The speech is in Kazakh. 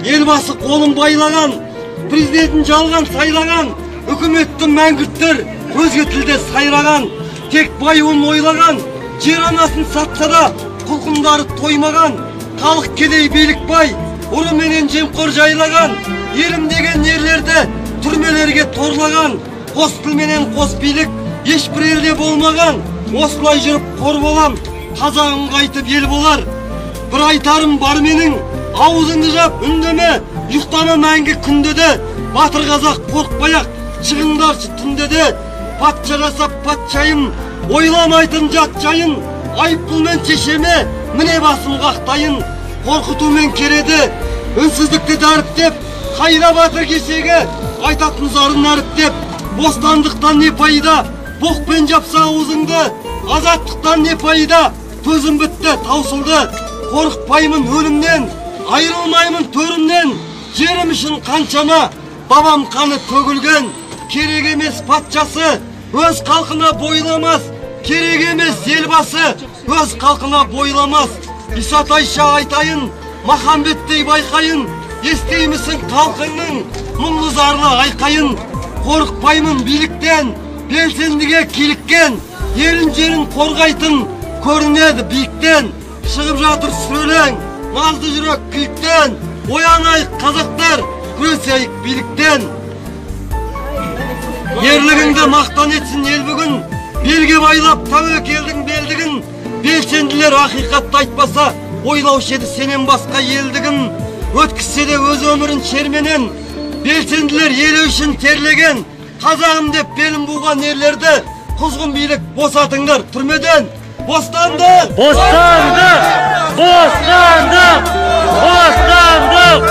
Elbасы қолын байлаған, президентін жалған сайлаған, үкіметтің мәңгүрттер өзге тілде сайраған, тек бай оны ойлаған, жер анасын сатса да құлқындары тоймаған, халық кедей билік бай, ұры менен жемқор жайлаған, елім деген ерлерді түрмелерге торлаған, қос тіл менен қос билік ешбір елде болмаған. Осылай жүріп қор болам, қазағым қайтып ел болар. Bir айтарым бар менің, аузыңды жап үндеме, ұйықтама мәңгі күндеді. Батыр қазақ қорықпай-ақ шығыңдаршы түндеді. Патша жасап патшайым, ойламайтын жат жайын, айыппұлмен шешеме, міне басым қақтайын. Қорқытумен кереді, үнсіздікті дәріптеп, қайда батыр кешегі, айтатын зарын әріптеп. Бостандықтан не пайда, боқпен жапса аузыңды, азаттықтан не пайда, төзім бітті, таусылды. Қорықпаймын өлімнен, айырылмаймын төрімнен, жерім үшін қаншама бабам қаны төгілген. Керек емес патшасы, өз қалқына бойламас, керек емес елбасы, өз қалқына бойламас. Исатайша айтайын, Махамбеттей байқайын, естеймісің қалқыңның мұңлы зарлы айқайын. Қорықпаймын биліктен, белсендіге киліккен, елін жерін қорғайтын көрінеді биіктен. Шығып жатыр сүрелең, назды жүрек күйіктен, оянайық қазақтар, күресейік биліктен. Ерлігіңді мақтан етсін ел бүгін, белге байлап тәуекелдің белдігін. Белсенділер ақиқатты айтпаса, ойлаушы еді сенен басқа елдігін. Өткізсе де өз өмірін шерменен, белсенділер елі үшін терлеген. Қазағым деп белін буған ерлерді, құзғын билік босатыңдар түрмеден. Бостандық! Бостандық! Бостандық! Бостандық!